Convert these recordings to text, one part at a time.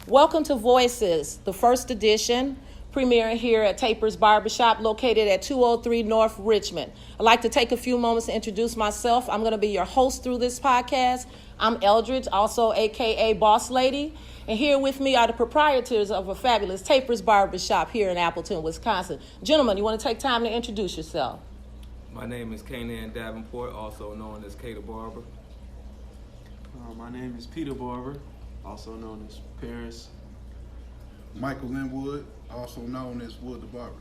Welcome to Voices, the first edition, premiering here at Taperz Barbershop, located at 203 North Richmond. I'd like to take a few moments to introduce myself. I'm going to be your host through this podcast. I'm Eldridge, also AKA Boss Lady, and here with me are the proprietors of a fabulous Taperz Barbershop here in Appleton, Wisconsin. Gentlemen, you want to take time to introduce yourself? My name is K-Cainan Davenport, also known as K the Barber. My name is Peter Barber, also known as P-Parris. Michael Linwood, also known as Wood the Barber.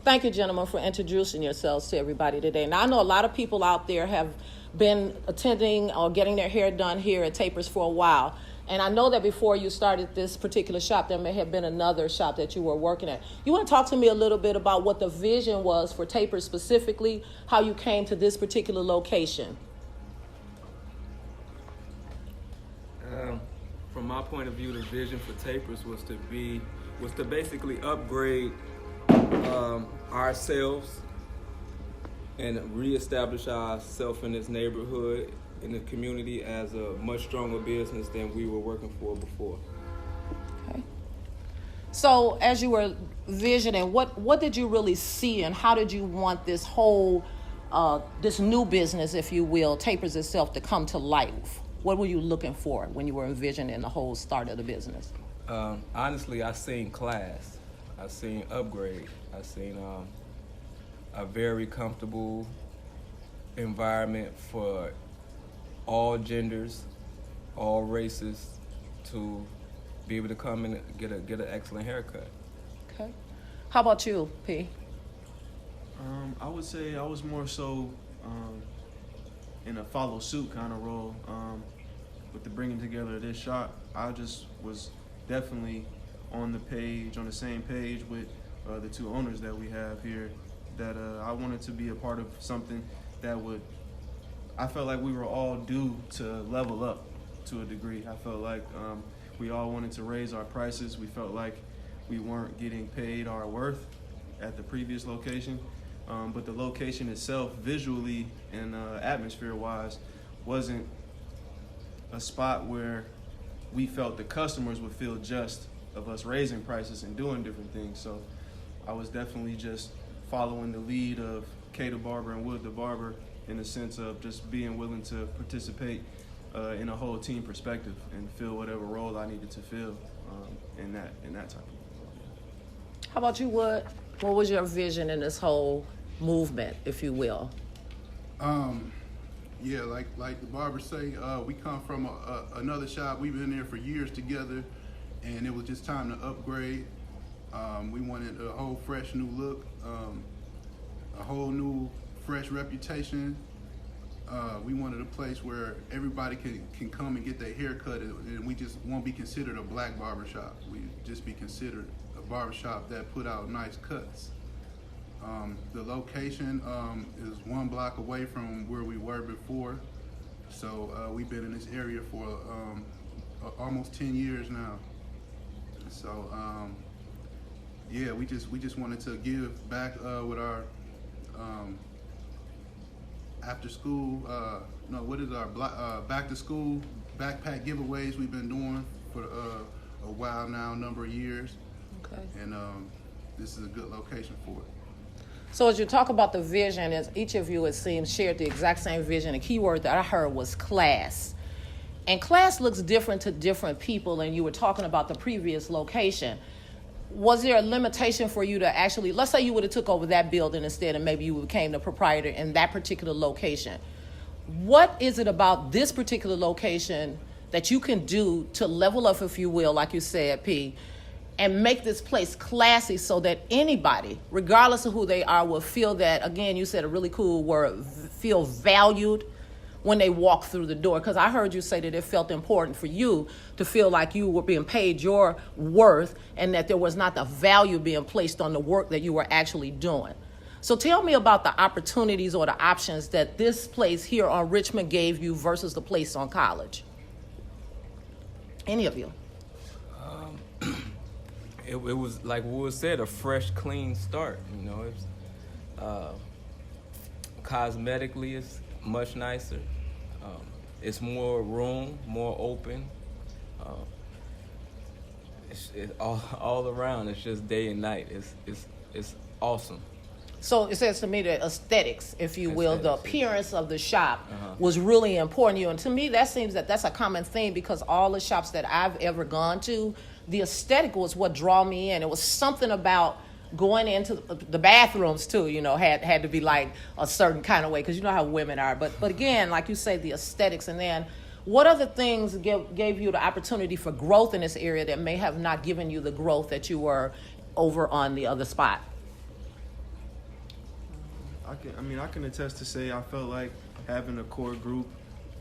Thank you, gentlemen, for introducing yourselves to everybody today. Now, I know a lot of people out there have been attending or getting their hair done here at Taperz for a while. And I know that before you started this particular shop, there may have been another shop that you were working at. You want to talk to me a little bit about what the vision was for Taperz specifically, how you came to this particular location? From my point of view, the vision for Taperz was to basically upgrade ourselves and reestablish ourselves in this neighborhood, in the community, as a much stronger business than we were working for before. Okay. So as you were visioning, what did you really see, and how did you want this whole, this new business, if you will, Taperz itself, to come to life? What were you looking for when you were envisioning the whole start of the business? Honestly, I seen class. I seen upgrade. I seen a very comfortable environment for all genders, all races, to be able to come and get an excellent haircut. Okay. How about you, P? I would say I was more so in a follow suit kind of role with the bringing together of this shop. I just was definitely on the same page with the two owners that we have here, that I wanted to be a part of something that I felt like we were all due to level up to a degree. I felt like we all wanted to raise our prices. We felt like we weren't getting paid our worth at the previous location. But the location itself, visually and atmosphere-wise, wasn't a spot where we felt the customers would feel just of us raising prices and doing different things. So I was definitely just following the lead of K the Barber and Wood the Barber, in the sense of just being willing to participate in a whole team perspective and fill whatever role I needed to fill in that type of. How about you, Wood? What was your vision in this whole movement, if you will? Yeah, like the barbers say, we come from another shop. We've been there for years together, and it was just time to upgrade. We wanted a whole fresh new look, a whole new fresh reputation. We wanted a place where everybody can come and get their hair cut, and we just won't be considered a black barbershop. We just be considered a barbershop that put out nice cuts. The location is 1 block away from where we were before, so we've been in this area for almost 10 years now. So yeah, we just wanted to give back with our after school, back to school backpack giveaways we've been doing for a while now, a number of years. Okay. And this is a good location for it. So as you talk about the vision, as each of you, it seems, shared the exact same vision, a key word that I heard was class. And class looks different to different people, and you were talking about the previous location. Was there a limitation for you to actually, let's say you would have took over that building instead, and maybe you became the proprietor in that particular location. What is it about this particular location that you can do to level up, if you will, like you said, P, and make this place classy so that anybody, regardless of who they are, will feel that, again, you said a really cool word, feel valued when they walk through the door? Because I heard you say that it felt important for you to feel like you were being paid your worth and that there was not the value being placed on the work that you were actually doing. So tell me about the opportunities or the options that this place here on Richmond gave you versus the place on College. Any of you? It was, like Wood said, a fresh, clean start. You know, it's cosmetically, it's much nicer. It's more room, more open. It's all around. It's just day and night. It's awesome. So it says to me that aesthetics, if you will, the Aesthetics, appearance of the shop was really important to you. And to me, that seems that that's a common theme, because all the shops that I've ever gone to, the aesthetic was what draw me in. It was something about going into the bathrooms too, you know, had to be like a certain kind of way, because you know how women are. But again, like you say, the aesthetics. And then what other things gave you the opportunity for growth in this area that may have not given you the growth that you were over on the other spot? I can attest to say I felt like having a core group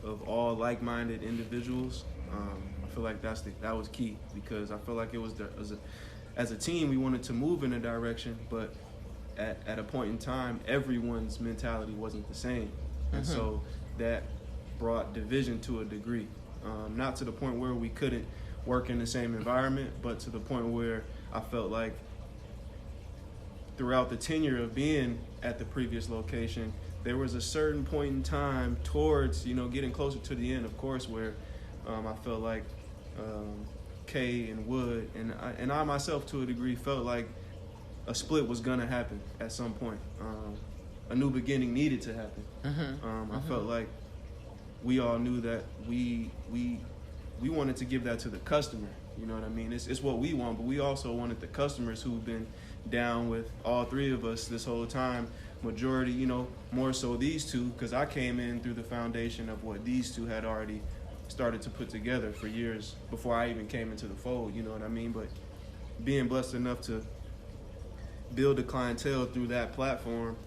of all like-minded individuals. I feel like that was key, because I feel like it was as a team we wanted to move in a direction, but at a point in time everyone's mentality wasn't the same, and so that brought division to a degree. Not to the point where we couldn't work in the same environment, but to the point where I felt like throughout the tenure of being at the previous location, there was a certain point in time towards, you know, getting closer to the end, of course, where I felt like K and Wood and I myself, to a degree, felt like a split was gonna happen at some point. A new beginning needed to happen. I felt like we all knew that we wanted to give that to the customer. You know what I mean? It's what we want, but we also wanted the customers who've been down with all three of us this whole time. Majority, you know, more so these two, because I came in through the foundation of what these two had already started to put together for years before I even came into the fold, you know what I mean? But being blessed enough to build a clientele through that platform,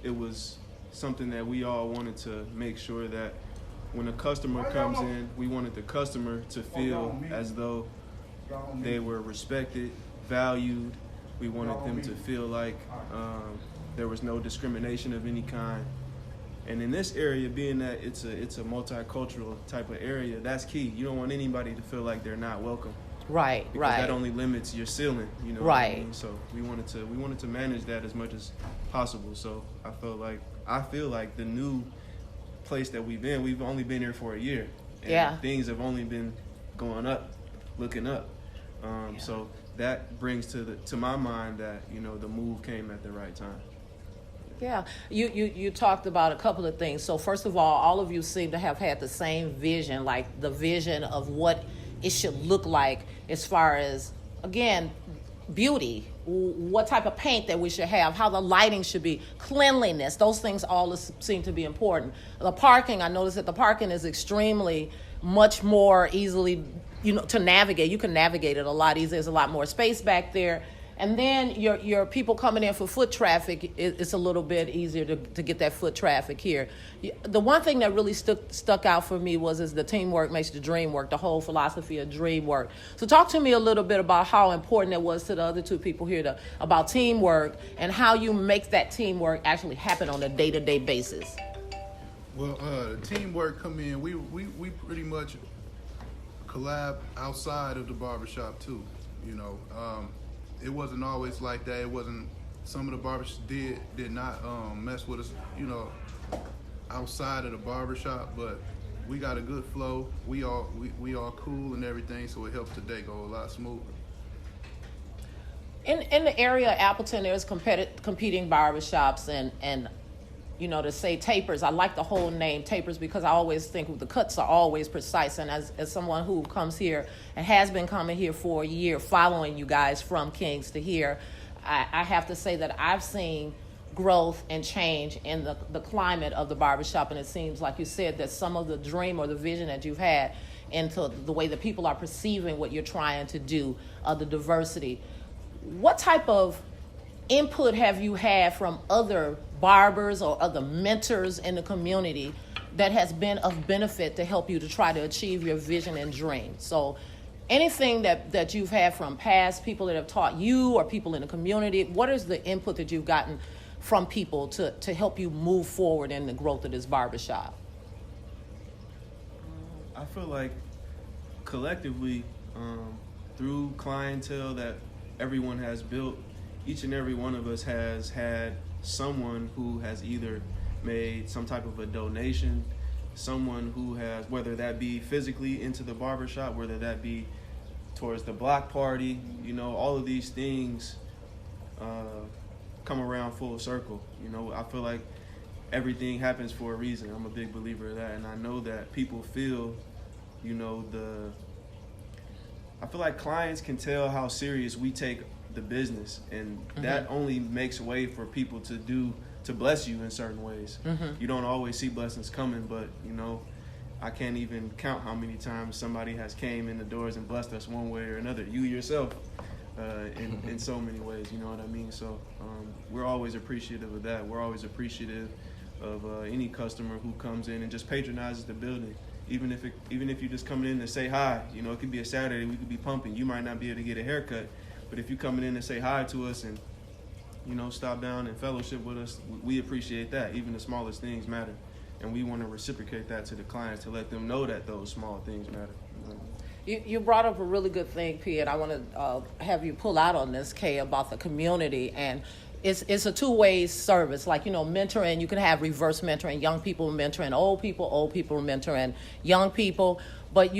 it was something that we all wanted to make sure that when a customer comes in, we wanted the customer to feel as though they were respected, valued. We wanted them to feel like there was no discrimination of any kind. And in this area, being that it's a multicultural type of area, that's key. You don't want anybody to feel like they're not welcome. Right, because right. that only limits your ceiling, you know. Right. What I mean? So we wanted to manage that as much as possible. So I feel like the new place that we've only been here for a year. And things have only been going up, looking up. So that brings to my mind that, you know, the move came at the right time. Yeah, you talked about a couple of things. So first of all of you seem to have had the same vision, like the vision of what it should look like as far as, again, beauty, what type of paint that we should have, how the lighting should be, cleanliness. Those things all seem to be important. The parking, I noticed that the parking is extremely much more easily, you know, to navigate. You can navigate it a lot easier. There's a lot more space back there. And then your people coming in for foot traffic, it's a little bit easier to get that foot traffic here. The one thing that really stuck out for me is the teamwork makes the dream work, the whole philosophy of dream work. So talk to me a little bit about how important it was to the other two people here about teamwork and how you make that teamwork actually happen on a day-to-day basis. Well, the teamwork come in, we pretty much collab outside of the barbershop too, you know. It wasn't always like that. It wasn't, some of the barbers did not mess with us, you know, outside of the barbershop, but we got a good flow. We all cool and everything, so it helps the day go a lot smoother. In the area of Appleton, there's competing barbershops and you know, to say Taperz, I like the whole name Taperz because I always think the cuts are always precise. And as someone who comes here and has been coming here for a year, following you guys from Kings to here, I have to say that I've seen growth and change in the climate of the barbershop. And it seems like you said that some of the dream or the vision that you've had into the way that people are perceiving what you're trying to do, the diversity. What type of input have you had from other barbers or other mentors in the community that has been of benefit to help you to try to achieve your vision and dream? So anything that you've had from past people that have taught you or people in the community, what is the input that you've gotten from people to help you move forward in the growth of this barbershop? I feel like collectively, through clientele that everyone has built, each and every one of us has had someone who has either made some type of a donation, someone who has, whether that be physically into the barbershop, whether that be towards the block party. You know, all of these things come around full circle. You know, I feel like everything happens for a reason. I'm a big believer of that, and I know that people feel, you know, I feel like clients can tell how serious we take the business, and that only makes way for people to bless you in certain ways. You don't always see blessings coming, but you know, I can't even count how many times somebody has came in the doors and blessed us one way or another. You yourself, in so many ways, you know what I mean? So we're always appreciative of that. We're always appreciative of any customer who comes in and just patronizes the building. Even if you're just coming in to say hi, you know, it could be a Saturday, we could be pumping. You might not be able to get a haircut, but if you're coming in to say hi to us and, you know, stop down and fellowship with us, we appreciate that. Even the smallest things matter. And we want to reciprocate that to the clients to let them know that those small things matter. You brought up a really good thing, P, and I want to have you pull out on this, K, about the community. And it's a two-way service. Like, you know, mentoring, you can have reverse mentoring, young people mentoring old people mentoring young people. But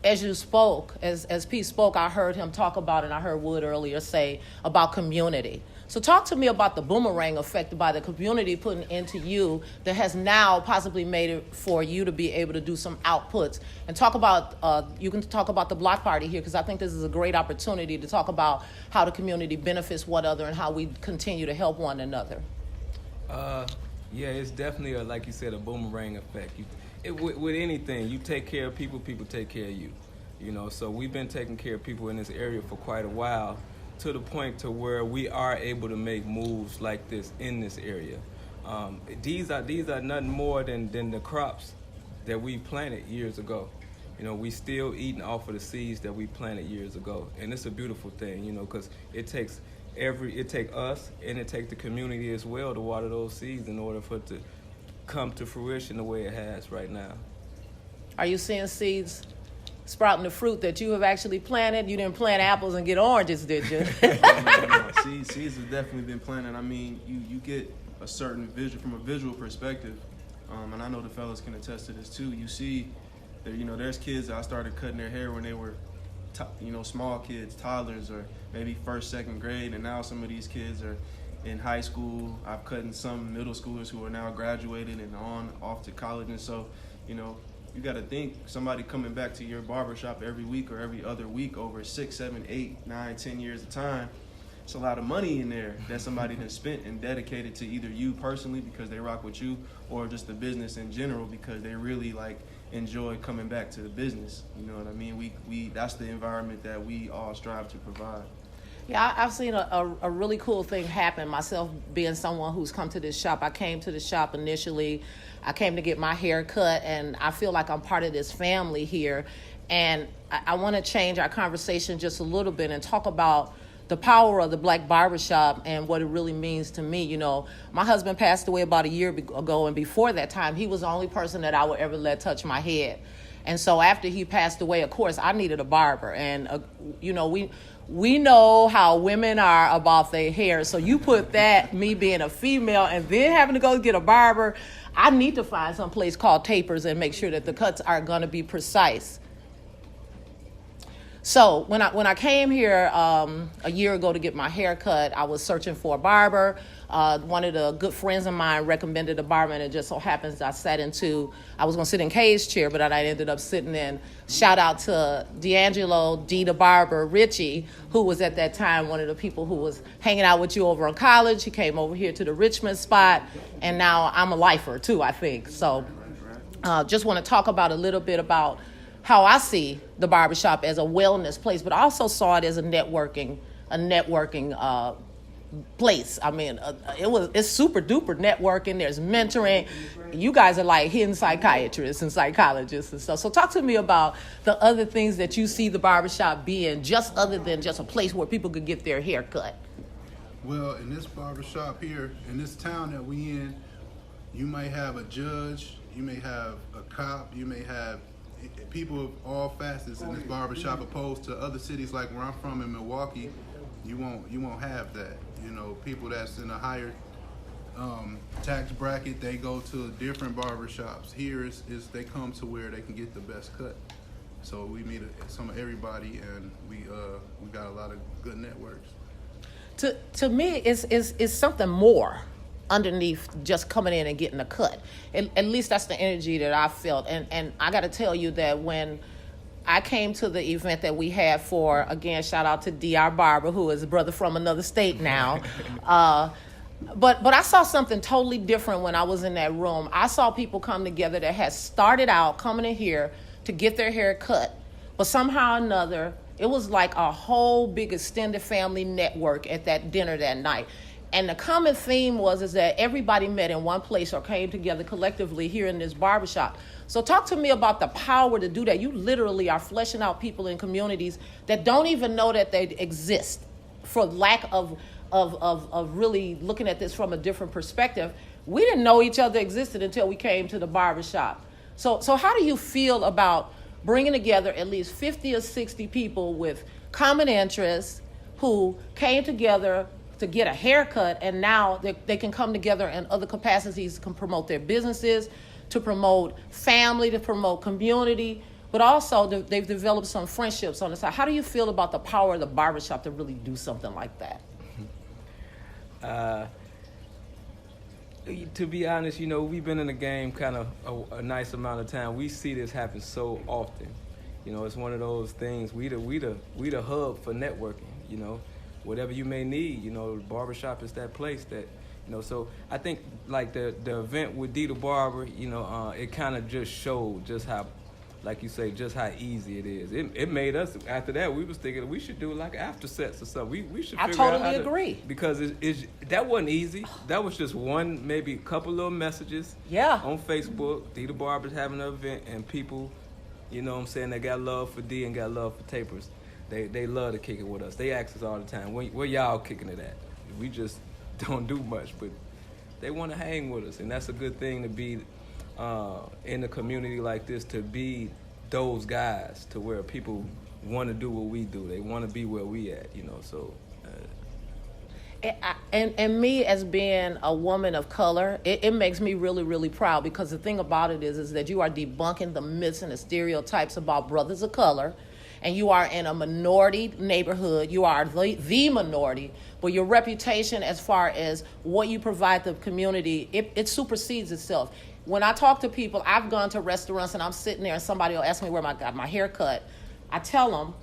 as you spoke, as P spoke, I heard him talk about, and I heard Wood earlier say about community. So talk to me about the boomerang effect by the community putting into you that has now possibly made it for you to be able to do some outputs. And talk about, you can talk about the block party here, because I think this is a great opportunity to talk about how the community benefits one another and how we continue to help one another. Yeah, it's definitely, like you said, a boomerang effect. With anything, you take care of people, people take care of you. You know, so we've been taking care of people in this area for quite a while, to the point to where we are able to make moves like this in this area. These are nothing more than the crops that we planted years ago. You know, we still eating off of the seeds that we planted years ago, and it's a beautiful thing. You know, because it takes us and it takes the community as well to water those seeds in order for it to come to fruition the way it has right now. Are you seeing seeds sprouting the fruit that you have actually planted? You didn't plant apples and get oranges, did you? No. Seeds have definitely been planted. I mean, you get a certain vision from a visual perspective, and I know the fellas can attest to this too. You see that, you know, there's kids that I started cutting their hair when they were, small kids, toddlers, or maybe first, second grade, and now some of these kids are in high school. I've cut in some middle schoolers who are now graduated and off to college, and so, you know, you got to think somebody coming back to your barbershop every week or every other week over 6, 7, 8, 9, 10 years of time. It's a lot of money in there that somebody has spent and dedicated to either you personally because they rock with you, or just the business in general because they really enjoy coming back to the business. You know what I mean? We that's the environment that we all strive to provide. Yeah, I've seen a really cool thing happen. Myself being someone who's come to this shop, I came to the shop initially. I came to get my hair cut, and I feel like I'm part of this family here. And I want to change our conversation just a little bit and talk about the power of the Black barbershop and what it really means to me. You know, my husband passed away about a year ago, and before that time, he was the only person that I would ever let touch my head. And so after he passed away, of course, I needed a barber. And, you know, we know how women are about their hair. So you put that, me being a female, and then having to go get a barber, I need to find some place called Taperz and make sure that the cuts are going to be precise. So when I came here a year ago to get my hair cut, I was searching for a barber. One of the good friends of mine recommended a barber, and it just so happens I was going to sit in Kay's chair, but I ended up sitting in. Shout out to D'Angelo D. the Barber Richie, who was at that time one of the people who was hanging out with you over in college. He came over here to the Richmond spot, and now I'm a lifer too, I think. So just want to talk about a little bit about how I see the barbershop as a wellness place, but I also saw it as a networking place. I mean, it's super duper networking. There's mentoring. You guys are like hidden psychiatrists and psychologists and stuff. So talk to me about the other things that you see the barbershop being, just other than just a place where people could get their hair cut. Well, in this barbershop here, in this town that we in, you might have a judge, you may have a cop, you may have people of all facets in this barbershop, opposed to other cities like where I'm from in Milwaukee. You won't have that. You know, people that's in a higher tax bracket, they go to different barbershops. Here is they come to where they can get the best cut. So we meet some of everybody, and we got a lot of good networks. To me, it's something more underneath just coming in and getting a cut. At least that's the energy that I felt. And I got to tell you that when I came to the event that we had for, again, shout out to D.R. Barber, who is a brother from another state now. But I saw something totally different when I was in that room. I saw people come together that had started out coming in here to get their hair cut. But somehow or another, it was like a whole big extended family network at that dinner that night. And the common theme is that everybody met in one place or came together collectively here in this barbershop. So talk to me about the power to do that. You literally are fleshing out people in communities that don't even know that they exist, for lack of really looking at this from a different perspective. We didn't know each other existed until we came to the barbershop. So how do you feel about bringing together at least 50 or 60 people with common interests who came together to get a haircut, and now they can come together in other capacities, can promote their businesses, to promote family, to promote community, but also they've developed some friendships on the side. How do you feel about the power of the barbershop to really do something like that? To be honest, we've been in the game kind of a nice amount of time. We see this happen so often. It's one of those things. We the hub for networking. Whatever you may need, the barbershop is that place that, so I think like the event with D the Barber, it kind of just showed just how, like you say, just how easy it is. It made us, after that, we was thinking we should do like after sets or something. We should figure out how to, agree. Because that wasn't easy. That was just one, maybe a couple little messages on Facebook. D the Barber's having an event, and people, they got love for D and got love for Taperz. They love to kick it with us. They ask us all the time, where y'all kicking it at? We just don't do much, but they want to hang with us, and that's a good thing to be in a community like this, to be those guys to where people want to do what we do. They want to be where we at, so. And me as being a woman of color, it makes me really, really proud, because the thing about it is that you are debunking the myths and the stereotypes about brothers of color, and you are in a minority neighborhood. You are the minority, but your reputation as far as what you provide the community, it supersedes itself. When I talk to people, I've gone to restaurants and I'm sitting there and somebody will ask me where I got my hair cut. I tell them,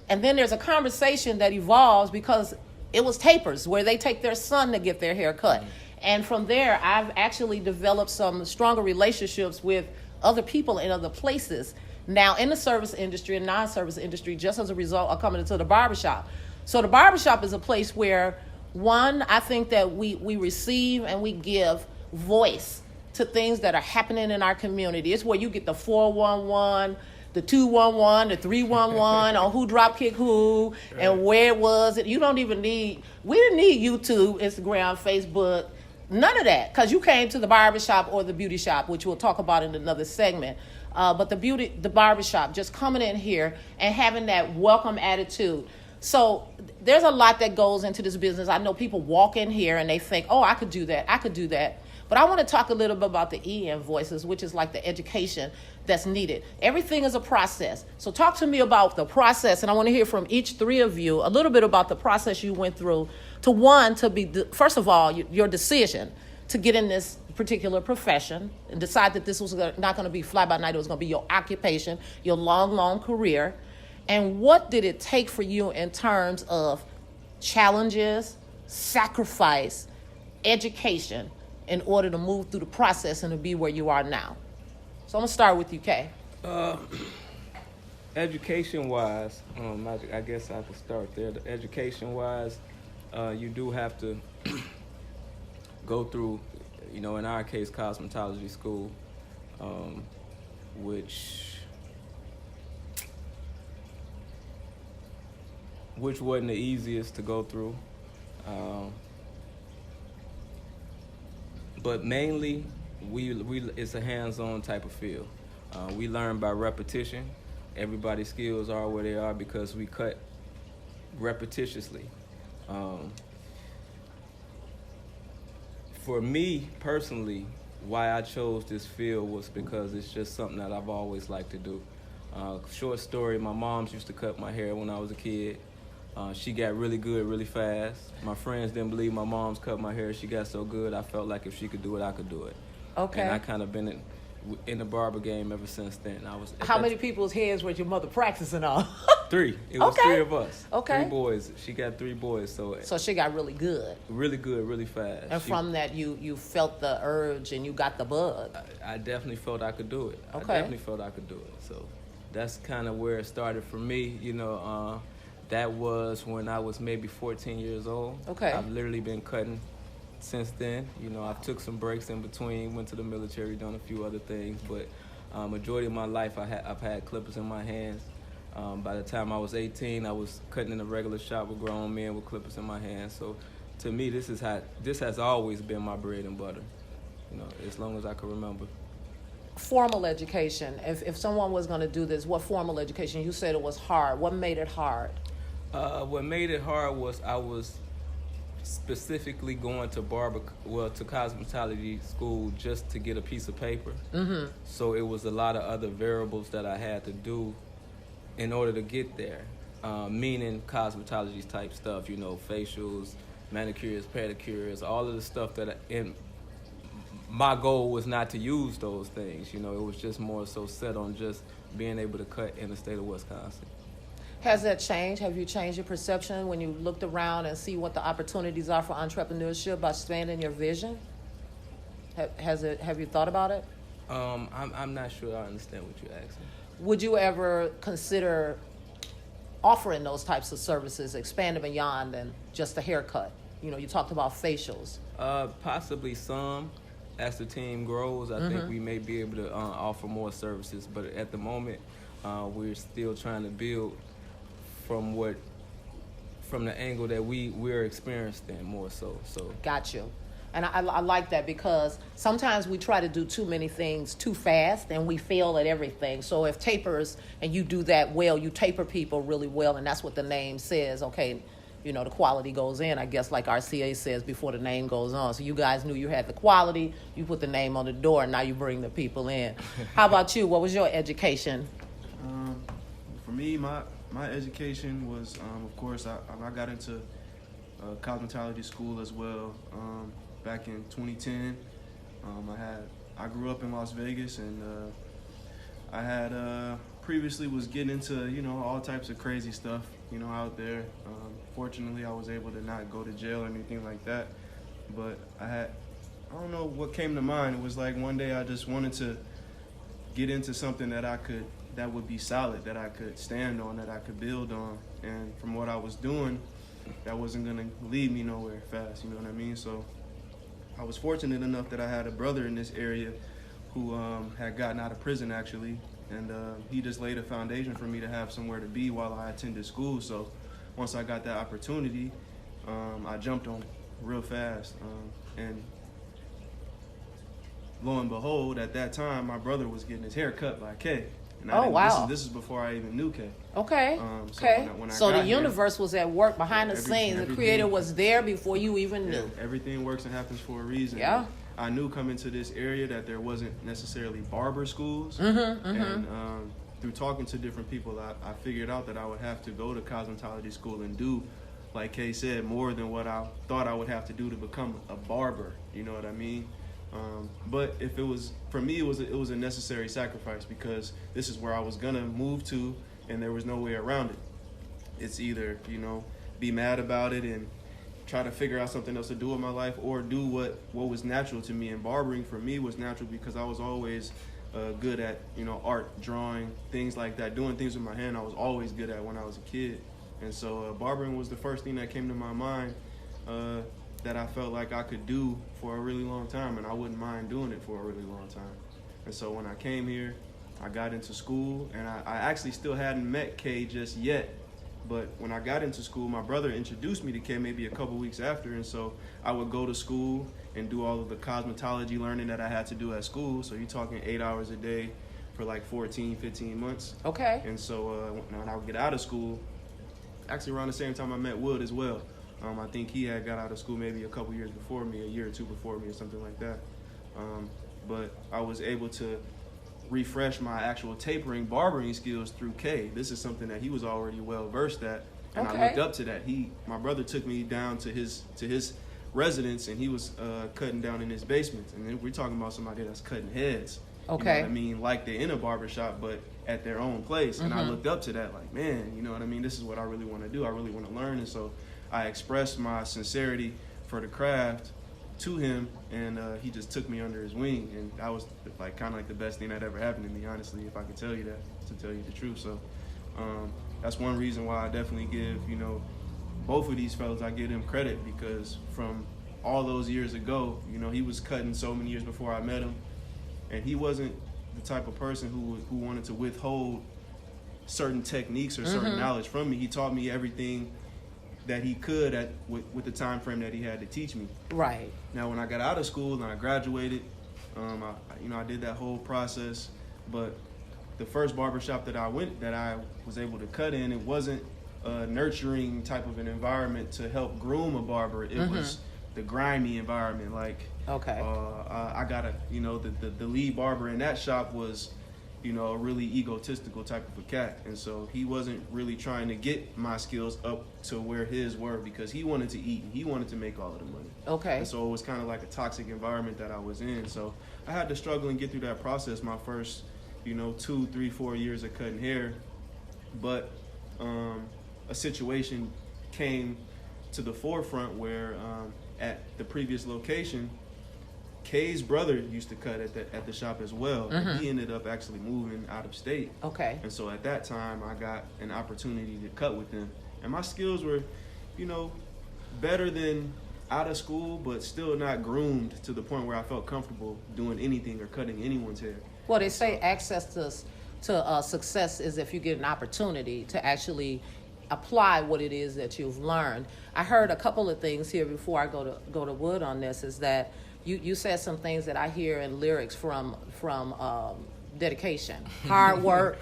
and then there's a conversation that evolves because it was Taperz, where they take their son to get their hair cut. And from there, I've actually developed some stronger relationships with other people in other places, now in the service industry and non-service industry, just as a result of coming into the barbershop. So the barbershop is a place where, one, I think that we receive and we give voice to things that are happening in our community. It's where you get the 411, the 211, the 311 on who drop kick who, right, and where it was. We didn't need YouTube, Instagram, Facebook, none of that, because you came to the barbershop or the beauty shop, which we'll talk about in another segment. But the barbershop, just coming in here and having that welcome attitude. So there's a lot that goes into this business. I know people walk in here and they think, oh, I could do that. But I want to talk a little bit about the EN voices, which is like the education that's needed. Everything is a process. So talk to me about the process, and I want to hear from each three of you a little bit about the process you went through to be, first of all, your decision to get in this particular profession and decide that this was not going to be fly by night. It was going to be your occupation, your long, long career. And what did it take for you in terms of challenges, sacrifice, education, in order to move through the process and to be where you are now? So I'm going to start with you, Kay. Education-wise, I guess I could start there. Education-wise, you do have to go through, in our case, cosmetology school, which wasn't the easiest to go through. But mainly, it's a hands-on type of field. We learn by repetition. Everybody's skills are where they are because we cut repetitiously. For me personally, why I chose this field was because it's just something that I've always liked to do. Short story, my mom's used to cut my hair when I was a kid. She got really good really fast. My friends didn't believe my mom's cut my hair. She got so good, I felt like if she could do it, I could do it. Okay. And I kind of been in the barber game ever since then. How many people's heads were your mother practicing on? 3. It was Okay. 3 of us. Okay. 3 boys. She got 3 boys, So she got really good. really good, really fast. And from that, you felt the urge and you got the bug. I definitely felt I could do it. Okay. I definitely felt I could do it. So that's kind of where it started for me. You know, that was when I was maybe 14 years old. Okay. I've literally been cutting since then. You know, I took some breaks in between, went to the military, done a few other things, but majority of my life I've had clippers in my hands. By the time I was 18, I was cutting in a regular shop with grown men with clippers in my hands. So to me, this has always been my bread and butter, you know, as long as I can remember. Formal education. If someone was going to do this, what formal education? You said it was hard. What made it hard? What made it hard was I was specifically going to cosmetology school just to get a piece of paper. Mm-hmm. So it was a lot of other variables that I had to do in order to get there, meaning cosmetology type stuff, you know, facials, manicures, pedicures, all of the stuff my goal was not to use those things, you know, it was just more so set on just being able to cut in the state of Wisconsin. Has that changed? Have you changed your perception when you looked around and see what the opportunities are for entrepreneurship by expanding your vision? Have you thought about it? I'm not sure I understand what you're asking. Would you ever consider offering those types of services, expanding beyond than just a haircut? You know, you talked about facials. Possibly some. As the team grows, I think we may be able to offer more services, but at the moment, we're still trying to build from the angle that we're experienced in more so. Got you. And I like that because sometimes we try to do too many things too fast and we fail at everything. So if Taperz, and you do that well, you taper people really well, and that's what the name says, okay, you know, the quality goes in, I guess, like RCA says, before the name goes on. So you guys knew you had the quality, you put the name on the door, and now you bring the people in. How about you? What was your education? For me, my education was, of course, I got into cosmetology school as well back in 2010. I grew up in Las Vegas, and I had previously was getting into, you know, all types of crazy stuff, you know, out there. Fortunately, I was able to not go to jail or anything like that. But I don't know what came to mind. It was like one day I just wanted to get into something that would be solid, that I could stand on, that I could build on. And from what I was doing, that wasn't gonna lead me nowhere fast, you know what I mean? So I was fortunate enough that I had a brother in this area who had gotten out of prison actually, and he just laid a foundation for me to have somewhere to be while I attended school. So once I got that opportunity, I jumped on real fast. And lo and behold, at that time, my brother was getting his hair cut by K. And wow. This is before I even knew K. Okay. So the universe was at work behind the scenes. The creator was there before you even knew. Everything works and happens for a reason. Yeah. I knew coming to this area that there wasn't necessarily barber schools. And through talking to different people, I figured out that I would have to go to cosmetology school and do, like Kay said, more than what I thought I would have to do to become a barber. You know what I mean? But if it was, for me, it was a necessary sacrifice because this is where I was gonna move to, and there was no way around it. It's either, you know, be mad about it and try to figure out something else to do with my life, or do what was natural to me. And barbering for me was natural because I was always good at, you know, art, drawing, things like that, doing things with my hand. I was always good at when I was a kid, and so barbering was the first thing that came to my mind that I felt like I could do for a really long time, and I wouldn't mind doing it for a really long time. And so when I came here, I got into school, and I actually still hadn't met Kay just yet. But when I got into school, my brother introduced me to Kay maybe a couple weeks after, and so I would go to school and do all of the cosmetology learning that I had to do at school. So you're talking 8 hours a day for like 14, 15 months. Okay. And so when I would get out of school, actually around the same time I met Wood as well. I think he had got out of school maybe a couple years before me, a year or two before me or something like that. But I was able to refresh my actual barbering skills through K. This is something that he was already well versed at, and I looked up to that. My brother took me down to his residence, and he was cutting down in his basement. And then we're talking about somebody that's cutting heads. Okay. You know what I mean? Like they're in a barbershop, but at their own place. And I looked up to that, like, man, you know what I mean? This is what I really want to do. I really want to learn. And so I expressed my sincerity for the craft to him, and he just took me under his wing, and that was like kind of like the best thing that ever happened to me, honestly, if I could tell you that, to tell you the truth. So that's one reason why I definitely give, you know, both of these fellas, I give them credit, because from all those years ago, you know, he was cutting so many years before I met him, and he wasn't the type of person who wanted to withhold certain techniques or certain knowledge from me. He taught me everything that he could with the time frame that he had to teach me. Right. Now, when I got out of school and I graduated, I did that whole process. But the first barbershop that I was able to cut in, it wasn't a nurturing type of an environment to help groom a barber. It was the grimy environment. Like, I got the lead barber in that shop was, you know, a really egotistical type of a cat. And so he wasn't really trying to get my skills up to where his were, because he wanted to eat and he wanted to make all of the money. Okay. And so it was kind of like a toxic environment that I was in. So I had to struggle and get through that process my first, 2, 3, 4 years of cutting hair. But a situation came to the forefront where at the previous location, Kay's brother used to cut at the shop as well. And he ended up actually moving out of state. Okay. And so at that time, I got an opportunity to cut with them. And my skills were, better than out of school, but still not groomed to the point where I felt comfortable doing anything or cutting anyone's hair. Well, they say access to success is if you get an opportunity to actually apply what it is that you've learned. I heard a couple of things here before I go to Wood on this, is that you said some things that I hear in lyrics from dedication, hard work,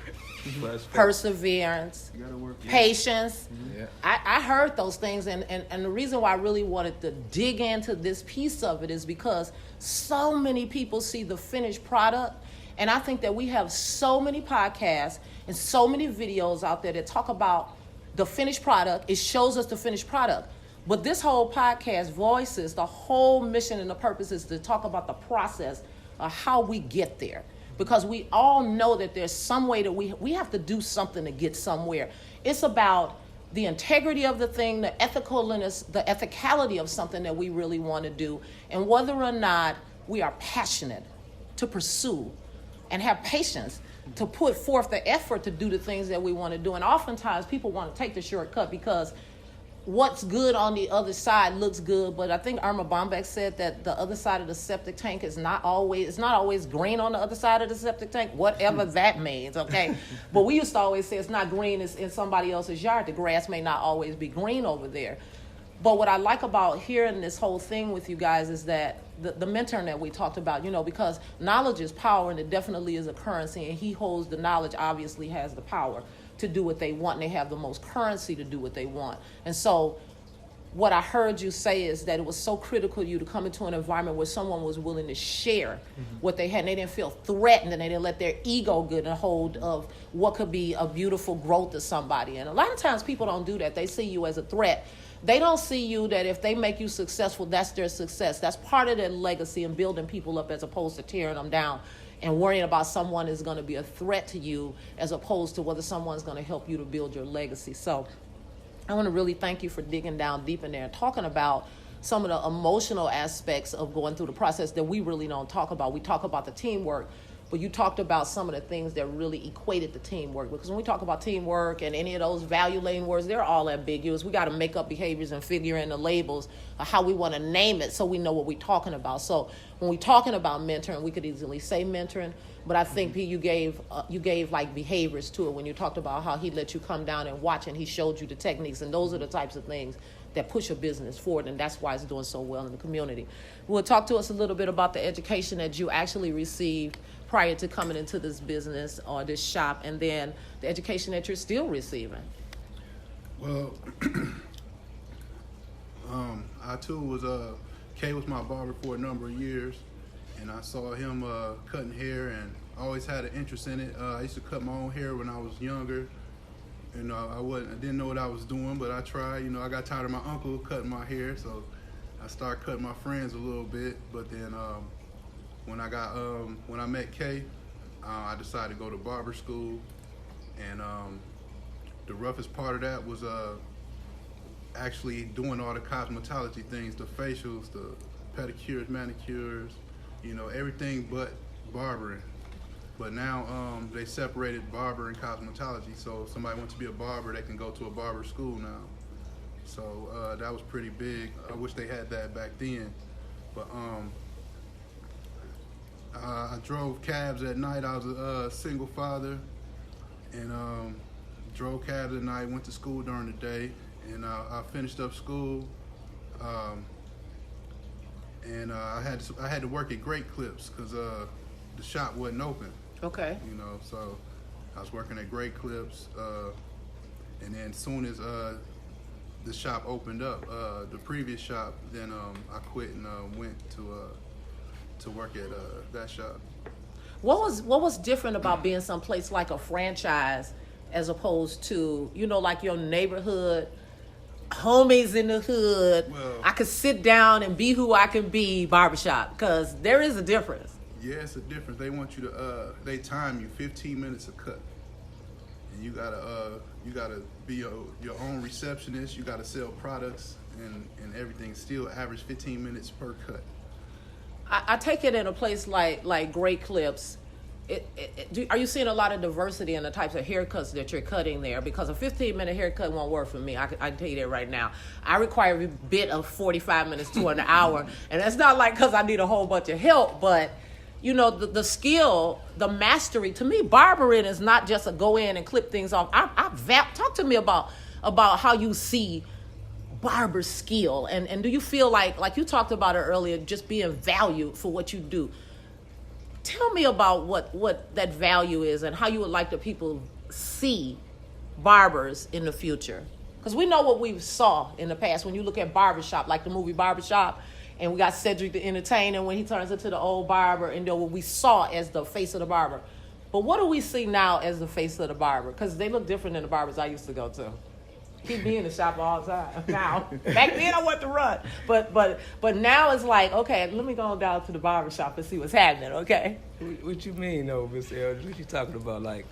perseverance, You gotta work. patience. Yeah. I heard those things, and the reason why I really wanted to dig into this piece of it is because so many people see the finished product, and I think that we have so many podcasts and so many videos out there that talk about the finished product. It shows us the finished product. But this whole podcast, V.O.I.C.E.S, the whole mission and the purpose is to talk about the process of how we get there. Because we all know that there's some way that we have to do something to get somewhere. It's about the integrity of the thing, the ethicalness, the ethicality of something that we really want to do, and whether or not we are passionate to pursue and have patience to put forth the effort to do the things that we want to do. And oftentimes people want to take the shortcut because what's good on the other side looks good, but I think Irma Bombeck said that the other side of the septic tank is not always green on the other side of the septic tank, whatever that means, okay? But we used to always say it's not green, it's in somebody else's yard. The grass may not always be green over there. But what I like about hearing this whole thing with you guys is that the mentoring that we talked about, because knowledge is power, and it definitely is a currency, and he holds the knowledge, obviously has the power to do what they want, and they have the most currency to do what they want. And so what I heard you say is that it was so critical to you to come into an environment where someone was willing to share what they had, and they didn't feel threatened, and they didn't let their ego get a hold of what could be a beautiful growth to somebody. And a lot of times people don't do that. They see you as a threat. They don't see you that if they make you successful, that's their success. That's part of their legacy and building people up, as opposed to tearing them down and worrying about someone is going to be a threat to you, as opposed to whether someone's going to help you to build your legacy. So I want to really thank you for digging down deep in there and talking about some of the emotional aspects of going through the process that we really don't talk about. We talk about the teamwork, but you talked about some of the things that really equated the teamwork. Because when we talk about teamwork and any of those value-laden words, they're all ambiguous. We got to make up behaviors and figure in the labels of how we want to name it so we know what we're talking about. So when we're talking about mentoring, we could easily say mentoring, but I think you gave like behaviors to it when you talked about how he let you come down and watch, and he showed you the techniques, and those are the types of things that push a business forward, and that's why it's doing so well in the community. Well, talk to us a little bit about the education that you actually received prior to coming into this business or this shop, and then the education that you're still receiving. Well, I too was Kay was my barber for a number of years, and I saw him cutting hair, and always had an interest in it. I used to cut my own hair when I was younger. And I didn't know what I was doing, but I tried. You know, I got tired of my uncle cutting my hair, so I started cutting my friends a little bit. But then when I met Kay, I decided to go to barber school. And the roughest part of that was actually doing all the cosmetology things, the facials, the pedicures, manicures, you know, everything but barbering. But now they separated barber and cosmetology, so if somebody wants to be a barber, they can go to a barber school now. So that was pretty big. I wish they had that back then. But I drove cabs at night. I was a single father, and drove cabs at night, went to school during the day, and I finished up school. And I had to work at Great Clips because the shop wasn't open. Okay. You know, so I was working at Great Clips, and then as soon as the shop opened up, the previous shop, then I quit and went to work at that shop. What was different about being someplace like a franchise as opposed to, you know, like your neighborhood, homies in the hood? Well, I could sit down and be who I can be, barbershop, because there is a difference. Yeah, it's a difference. They want you to they time you 15 minutes a cut, and you gotta be your own receptionist. You gotta sell products and everything. Still average 15 minutes per cut. I take it in a place like Great Clips. Are you seeing a lot of diversity in the types of haircuts that you're cutting there? Because a 15-minute haircut won't work for me. I can tell you that right now. I require a bit of 45 minutes to an hour, and that's not like because I need a whole bunch of help, but you know, the skill, the mastery. To me, barbering is not just a go in and clip things off. Talk to me about how you see barber skill, and do you feel like you talked about it earlier, just being valued for what you do? Tell me about what that value is and how you would like the people see barbers in the future. Because we know what we saw in the past when you look at Barbershop, like the movie Barbershop, and we got Cedric the Entertainer when he turns into the old barber, and then what we saw as the face of the barber. But what do we see now as the face of the barber? Because they look different than the barbers I used to go to. Keep me in the shop all the time now. Back then I wanted to run. But now it's like, okay, let me go down to the barbershop and see what's happening, okay? What you mean, though, Miss Eldridge? What you talking about, like...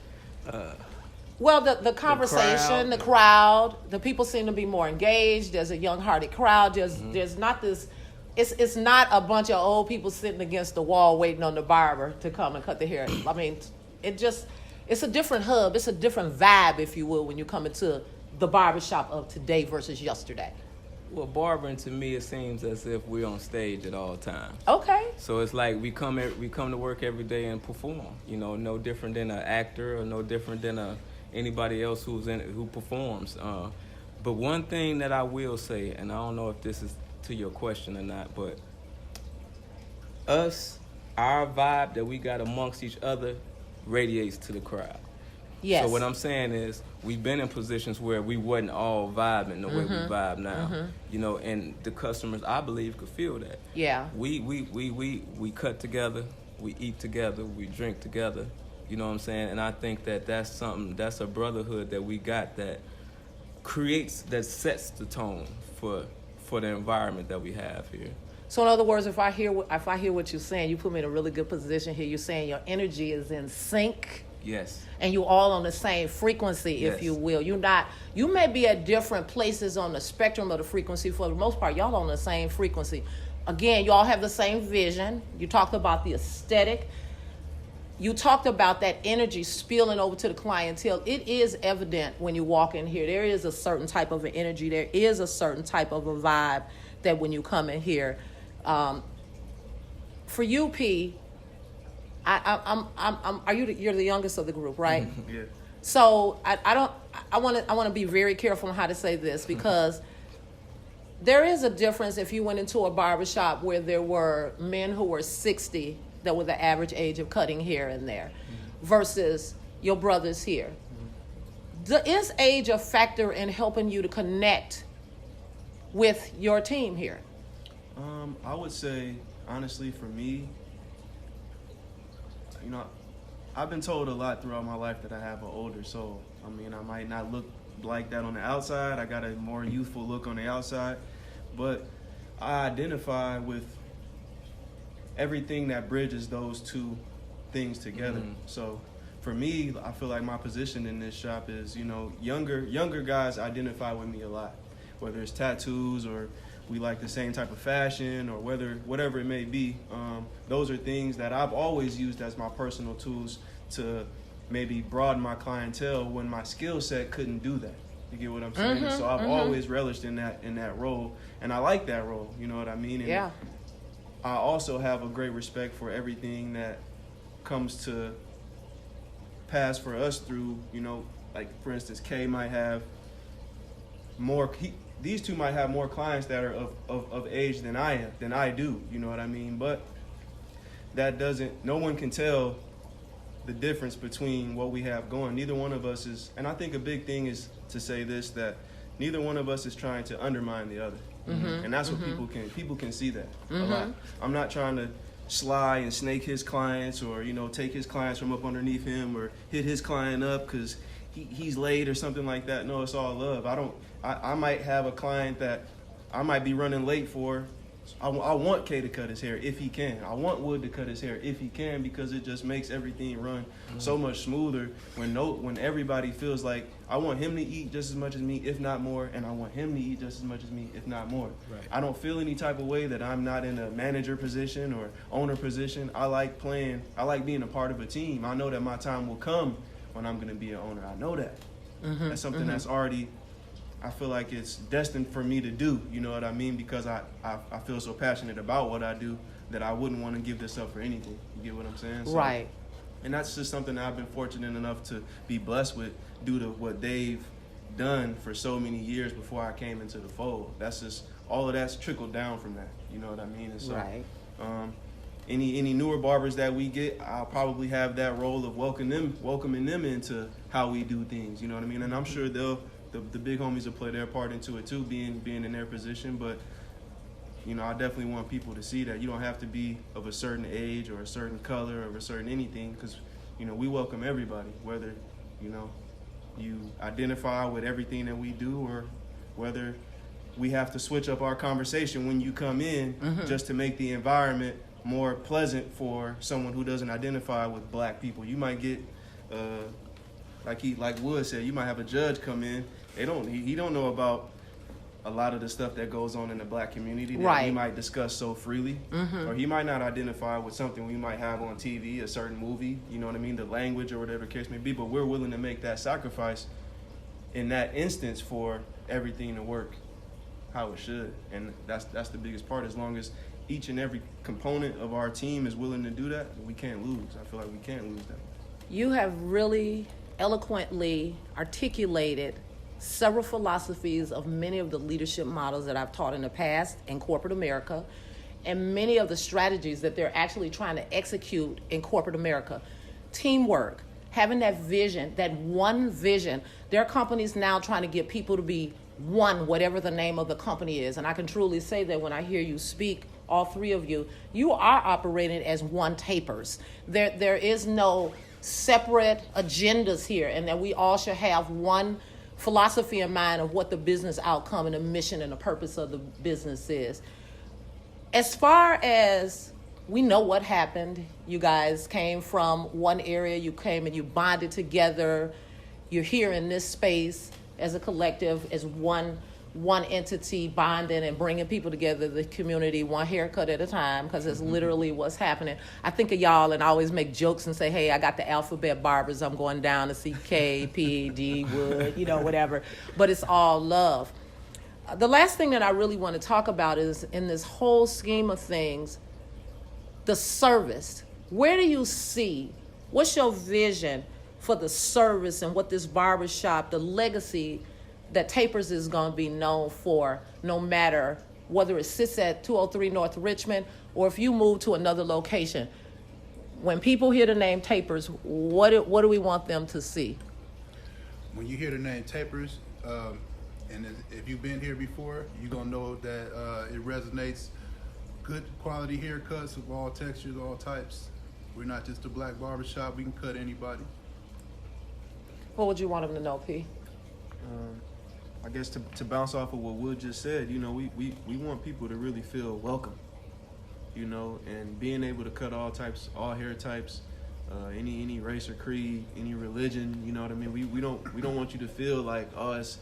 Well, the conversation, the crowd, the people seem to be more engaged. There's a young-hearted crowd. There's not this... It's not a bunch of old people sitting against the wall waiting on the barber to come and cut their hair. I mean, it's a different hub. It's a different vibe, if you will, when you come into the barbershop of today versus yesterday. Well, barbering to me, it seems as if we're on stage at all times. Okay. So it's like we come to work every day and perform. You know, no different than an actor or no different than anybody else who performs. But one thing that I will say, and I don't know if this is to your question or not, but our vibe that we got amongst each other radiates to the crowd. Yes. So what I'm saying is we've been in positions where we wasn't all vibing the way we vibe now. You know, and the customers, I believe, could feel that. Yeah. We cut together, we eat together, we drink together. You know what I'm saying? And I think that's a brotherhood that we got that sets the tone for the environment that we have here. So in other words, if I hear what you're saying, you put me in a really good position here. You're saying your energy is in sync. Yes. And you all on the same frequency, if you will. You may be at different places on the spectrum of the frequency. For the most part, y'all on the same frequency. Again, you all have the same vision. You talked about the aesthetic. You talked about that energy spilling over to the clientele. It is evident when you walk in here. There is a certain type of an energy. There is a certain type of a vibe that when you come in here. For you, P, you're the youngest of the group, right? Yeah. So I want to be very careful on how to say this, because there is a difference if you went into a barbershop where there were men who were 60 that were the average age of cutting hair in there versus your brothers here. Is age a factor in helping you to connect with your team here? I would say, honestly, for me, you know, I've been told a lot throughout my life that I have an older soul. I mean, I might not look like that on the outside. I got a more youthful look on the outside, but I identify with everything that bridges those two things together. So for me, I feel like my position in this shop is, you know, younger guys identify with me a lot, whether it's tattoos or we like the same type of fashion or whatever it may be. Those are things that I've always used as my personal tools to maybe broaden my clientele when my skill set couldn't do that. You get what I'm saying? So I've always relished in that role, and I like that role. You know what I mean? And Yeah. I also have a great respect for everything that comes to pass for us through, you know, like for instance, K might have more. These two might have more clients that are of age than I do. You know what I mean? But that doesn't. No one can tell the difference between what we have going. Neither one of us is, and I think a big thing is to say this, that neither one of us is trying to undermine the other. And that's what people can see that a lot. I'm not trying to sly and snake his clients or, you know, take his clients from up underneath him or hit his client up because he's late or something like that. No, it's all love. I might have a client that I might be running late for. I want K to cut his hair if he can. I want Wood to cut his hair if he can, because it just makes everything run so much smoother when everybody feels like I want him to eat just as much as me, if not more, and I want him to eat just as much as me, if not more. Right. I don't feel any type of way that I'm not in a manager position or owner position. I like playing. I like being a part of a team. I know that my time will come when I'm going to be an owner. I know that. That's something that's already, I feel like it's destined for me to do, you know what I mean? Because I feel so passionate about what I do that I wouldn't want to give this up for anything. You get what I'm saying? So, Right. and that's just something that I've been fortunate enough to be blessed with due to what they've done for so many years before I came into the fold. That's just, all of that's trickled down from that, you know what I mean? And so, Right. any newer barbers that we get, I'll probably have that role of welcoming them into how we do things, you know what I mean? And I'm sure the big homies will play their part into it too, being in their position. But you know, I definitely want people to see that you don't have to be of a certain age or a certain color or a certain anything, because you know, we welcome everybody, whether you know you identify with everything that we do or whether we have to switch up our conversation when you come in just to make the environment more pleasant for someone who doesn't identify with black people. You might get like Wood said, you might have a judge come in. He don't know about a lot of the stuff that goes on in the black community that he might discuss so freely. Or he might not identify with something we might have on TV, a certain movie, you know what I mean, the language or whatever the case may be, but we're willing to make that sacrifice in that instance for everything to work how it should. And that's the biggest part. As long as each and every component of our team is willing to do that, we can't lose. I feel like we can't lose that. You have really eloquently articulated several philosophies of many of the leadership models that I've taught in the past in corporate America, and many of the strategies that they're actually trying to execute in corporate America. Teamwork, having that vision, that one vision. There are companies now trying to get people to be one, whatever the name of the company is. And I can truly say that when I hear you speak, all three of you, you are operating as one Taperz. There is no separate agendas here, and that we all should have one philosophy in mind of what the business outcome and the mission and the purpose of the business is. As far as we know what happened, you guys came from one area, you came and you bonded together, you're here in this space as a collective, as one entity, bonding and bringing people together, the community, one haircut at a time, because it's literally what's happening. I think of y'all and I always make jokes and say, hey, I got the alphabet barbers, I'm going down to see K, P, D, Wood, you know, whatever. But it's all love. The last thing that I really want to talk about is, in this whole scheme of things, the service. Where do you see, what's your vision for the service and what this barbershop, the legacy that Taperz is going to be known for, no matter whether it sits at 203 North Richmond or if you move to another location? When people hear the name Taperz, what do we want them to see? When you hear the name Taperz, and if you've been here before, you're going to know that it resonates. Good quality haircuts of all textures, all types. We're not just a black barbershop. We can cut anybody. What would you want them to know, P? I guess to bounce off of what Wood just said, you know, we want people to really feel welcome, you know, and being able to cut all types, all hair types, any race or creed, any religion, you know what I mean? We don't want you to feel like, oh, it's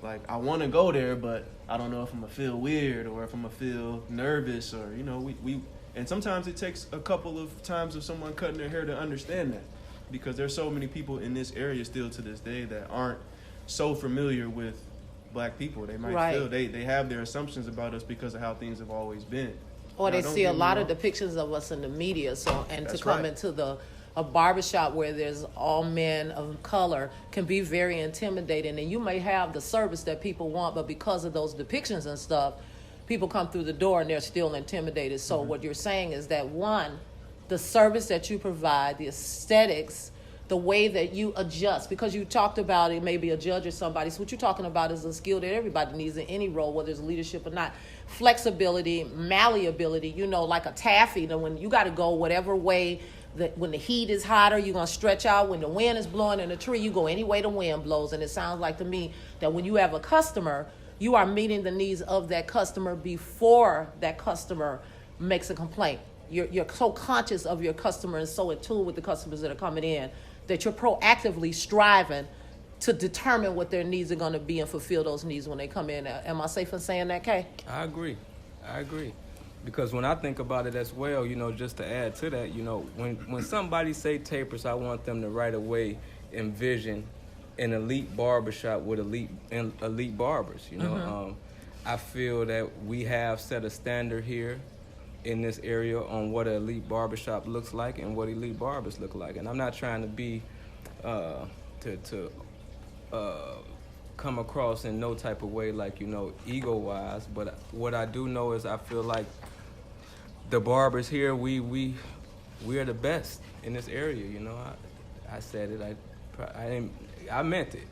like I want to go there, but I don't know if I'm gonna feel weird or if I'm gonna feel nervous, or you know, we and sometimes it takes a couple of times of someone cutting their hair to understand that, because there's so many people in this area still to this day that aren't so familiar with black people. They might feel they have their assumptions about us because of how things have always been. Or they Now, see a lot of depictions of us in the media. So, and That's to come right. into a barbershop where there's all men of color can be very intimidating. And you may have the service that people want, but because of those depictions and stuff, people come through the door and they're still intimidated. So what you're saying is that, one, the service that you provide, the aesthetics, the way that you adjust, because you talked about it, maybe a judge or somebody. So what you're talking about is a skill that everybody needs in any role, whether it's leadership or not. Flexibility, malleability, you know, like a taffy. When you got to go whatever way, that when the heat is hotter, you're going to stretch out. When the wind is blowing in a tree, you go any way the wind blows. And it sounds like to me that when you have a customer, you are meeting the needs of that customer before that customer makes a complaint. You're so conscious of your customer and so in tune with the customers that are coming in that you're proactively striving to determine what their needs are going to be and fulfill those needs when they come in. Am I safe in saying that, Kay? I agree. Because when I think about it as well, you know, just to add to that, you know, when somebody say Taperz, I want them to right away envision an elite barbershop with elite barbers, you know. I feel that we have set a standard here in this area on what an elite barbershop looks like and what elite barbers look like. And I'm not trying to be come across in no type of way like, you know, ego-wise, but what I do know is I feel like the barbers here, we are the best in this area, you know. I said it, I meant it.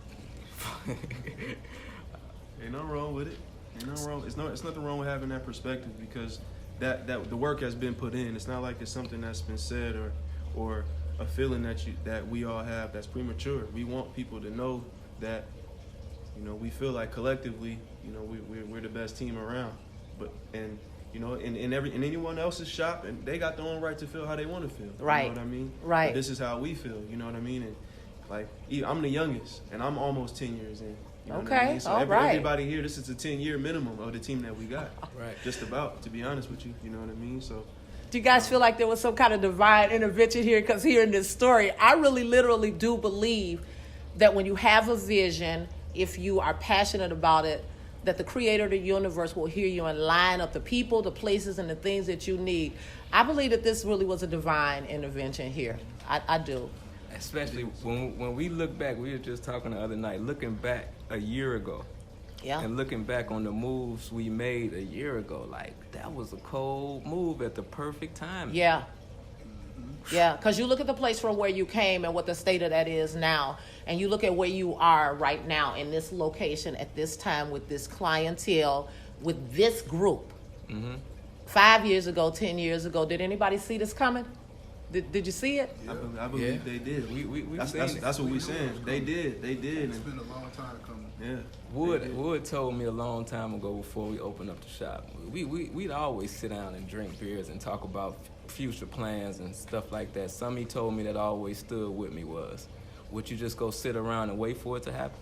Ain't nothing wrong with it. Ain't nothing wrong. It's nothing wrong with having that perspective, because that the work has been put in. It's not like it's something that's been said or a feeling that we all have that's premature. We want people to know that, you know, we feel like collectively, you know, we're the best team around. But and you know, in anyone else's shop, and they got their own right to feel how they want to feel. Right. You know what I mean? Right. But this is how we feel. You know what I mean? And like, I'm the youngest, and I'm almost 10 years in. You know what I mean? So everybody here, this is a 10-year minimum of the team that we got. Right. Just about, to be honest with you. You know what I mean? So. Do you guys feel like there was some kind of divine intervention here? Because hearing this story, I really literally do believe that when you have a vision, if you are passionate about it, that the creator of the universe will hear you and line up the people, the places, and the things that you need. I believe that this really was a divine intervention here. I do. Especially when we look back, we were just talking the other night, looking back a year ago. Yeah. And looking back on the moves we made a year ago, like, that was a cold move at the perfect time. Yeah. Yeah, because you look at the place from where you came and what the state of that is now, and you look at where you are right now in this location at this time with this clientele, with this group. 5 years ago, 10 years ago, did anybody see this coming? Did you see it? Yeah. I believe they did. That's what we're saying. They did. It's been a long time coming. Yeah. Wood told me a long time ago before we opened up the shop, we'd always sit down and drink beers and talk about future plans and stuff like that. Something he told me that always stood with me was, would you just go sit around and wait for it to happen?